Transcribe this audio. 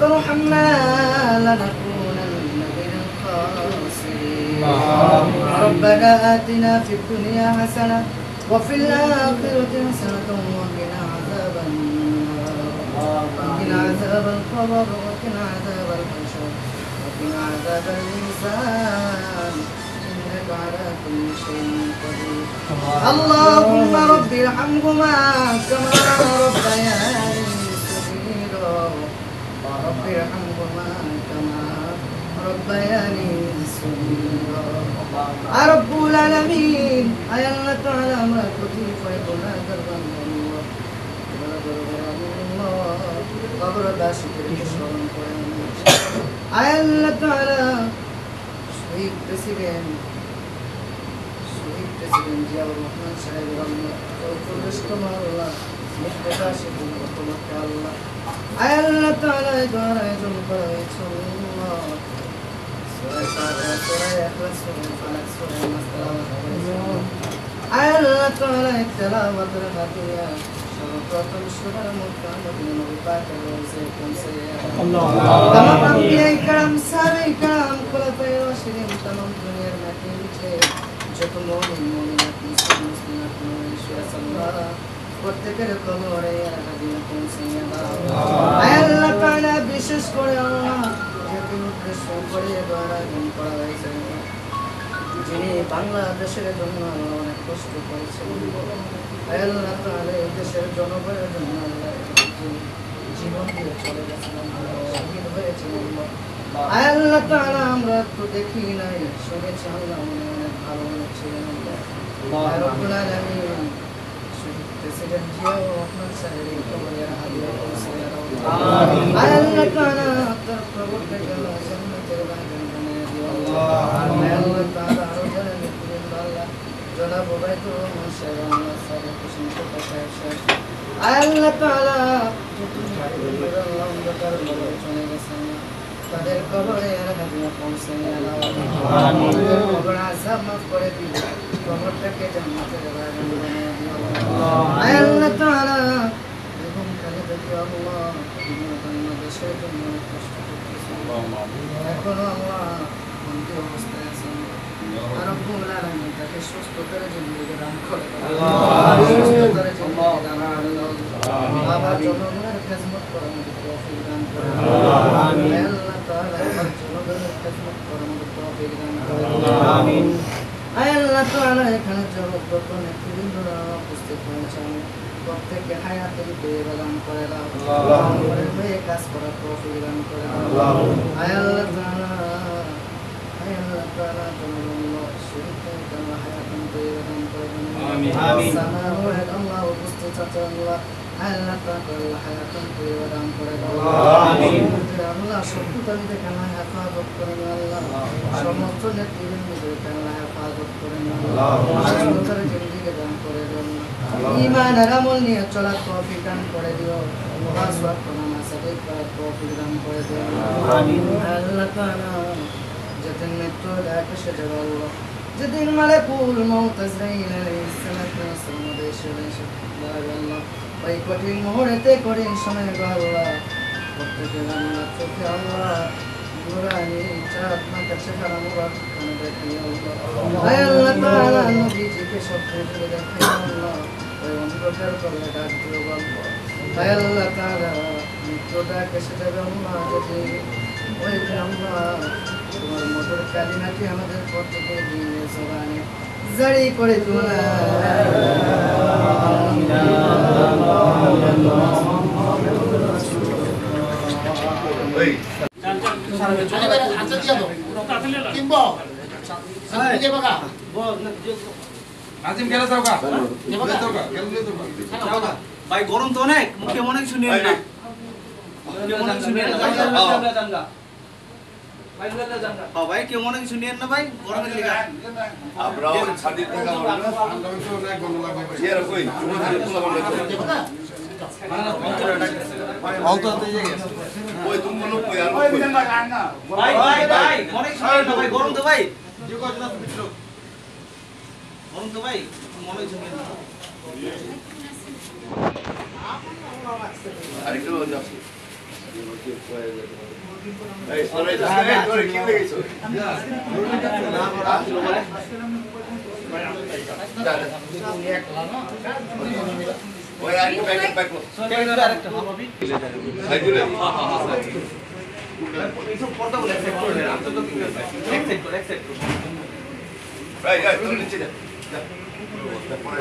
ترحمنا لنكونن من الخاسرين ربنا آتنا في الدنيا حسنة وفي الآخرة حسنة وقنا عذاب النار وقنا عذاب القبر وقنا عذاب الحشر وقنا عذاب الميزان إنك على كل شيء قدير اللهم رب ارحمهما كما ربياني صغيرا رب ارحمهما كما ربياني صغيرا رب العالمين أي الله تعالى ما كتب فيقولنا دربان الله قبر باشكر الشرم أي الله تعالى شهيد president Ziaur Rahman সাহেবের আল্লাহ চৌত্রিশতম আল্লাহ মুক্তদা শিখুন তোমাকে আল্লাহ আয় আল্লাহ তাআলা দোয়ার আয়োজন করা হয়েছে আল্লাহ সূরা ফাতিহা সূরা ইখলাস সূরা ফালাক সূরা নাস তেলাওয়াত করেছে আয় আল্লাহ তাআলা তেলাওয়াতের মাধ্যমে সর্বপ্রথম সূরা মুকাম্মাদিন নবী পাকের রওজে পৌঁছে আল্লাহ তামাম আম্বিয়া کرام সাহাবায়ে کرام খোলাফায়ে রাশিদিন तमाम দুনিয়ার মাটির নিচে যত মুমিনাত মুসলিমাত মুশরিকাত আল্লাহ প্রত্যেকের কবরে হাদিয়া পৌঁছে আয় আল্লাহ তাআলা বিশেষ করে আল্লাহ যেটি উদ্দেশ্য করে দ্বারা করা হয়েছে যিনি বাংলাদেশের জন্য অনেক কষ্ট করেছেন আয় আল্লাহ তাআলা এই দেশের জনগণের জন্য জীবন দিয়ে চলে গেছেন শহীদ হয়েছেন আয় আল্লাহ তাআলা আমরা তো দেখি নাই শুনেছি আল্লাহ অনেক ভালো ছিলেন আল্লাহ রব্বুল আলামিন শহীদ প্রেসিডেন্ট জিয়াউর রহমান সাহেবের কবরে হাদিয়া পৌঁছে আমিন আয় আল্লাহ তাআলা তার প্রবর্তকে জান্নাতের বাগান বানিয়ে দিও আয় আল্লাহ তাআলা আরো যারা নেতৃত্ব আল্লাহ জনাব ওবায়দুর রহমান সাহেব আল্লাহ সাহেব হোসেন কোটা সাহেব আয় আল্লাহ তাআলা আল্লাহ অন্ধকার বলে চলে গেছেন তাদের কবরে হাদিয়া পৌঁছে আমিন কবর আযাব মাফ করে দিও কবরটাকে জান্নাতের বাগান বানিয়ে দিও আয় আল্লাহ তাআলা এরকম কালে দেখি আল্লাহ বাংলাদেশের জন্য কষ্ট করতেছে এখনো আল্লাহ অন্তিম অবস্থায় আছেন রব্বুল আলামিন তাকে সুস্থতার জিন্দেগি দান করে সুস্থতার জিন্দেগি দান করে বাবা জনগণের খেদমত করার মতো তৌফিক দান করে আমিন আল্লাহ তাআলা জনগণের খেদমত করার মতো তৌফিক দান করে আমিন আয় আল্লাহ তাআলা এখানে যত নেতৃবৃন্দরা উপস্থিত হয়েছেন প্রত্যেককে হায়াতের পেয়ে দান করে আল্লাহ হয়ে কাজ করার তৌফিক দান করে আয় আল্লাহ তাআলা জনগণ শহীদদের জন্য হায়াতের পেয়ে দান করে আমিন আমিন আল্লাহ উপস্থিত আছে আল্লাহ আল্লাহ তাআলা হায়াতের পেয়ে দান করে আমিন আল্লাহ সত্যতাকে কেন হেফাজত করেন আল্লাহ সমস্ত নেতৃবৃন্দকে আল্লাহ হেফাজত করেন আল্লাহ সুন্দর জিন্দেগি দান করে আল্লাহ ঈমান আর আমল নিয়ে চলার তৌফিক দান করে দিও পাঁচ ওয়াক্ত নামাজ আদায় করার তৌফিক দান করে দিও আমিন আল্লাহ তাআলা যেদিন মৃত্যু ডাক এসে যাবে আল্লাহ যেদিন মালাকুল মউত আজরাইল আলাইহিস সালাতু ওয়াস সালাম এসে আল্লাহ ওই কঠিন মুহূর্তে কঠিন সময়ে আল্লাহ প্রত্যেকের আল্লাহ চোখে আল্লাহ নুরানি চাঁদ মাথা চেহারা মুবারক কানে দেখি আল্লাহ আয় আল্লাহ তাআলা নবীজিকে স্বপ্নে ধরে দেখি আল্লাহ ওই অন্ধকার কবরে ডাক দিও আল্লাহ আয় আল্লাহ তাআলা মৃত্যু ডাক এসে যাবে আল্লাহ যদি ওই আল্লাহ তোমার মধুর কালিমাটি আমাদের প্রত্যেকে দিনে জবানে জারি করে তোলা ভাই গরম তো অনেক মুখে মনে কিছু নিয়ে না ভাই কেউ মনে কিছু নিয়েন না ভাই গরমের লেগে আমরা ছাদি থেকে আমরা তো অনেক গরম লাগবে এর কই অন্তত এই জায়গা ওই তুমি লোক কই আর ভাই ভাই ভাই মনে কিছু নিয়েন না ভাই গরম তো ভাই যে কজন আছে মিত্র গরম তো ভাই মনে কিছু নিয়েন না আরেকটু যাচ্ছে এই সরে যা তোরে কি লেগেছ ওই আরেকটা ব্যাক আরেকটা হামাবি সাইডে এইসব পর্দা বলে সেট করে দেন আমি তো এক সেট করে রাইট রাইট তোর নিচে যা পরে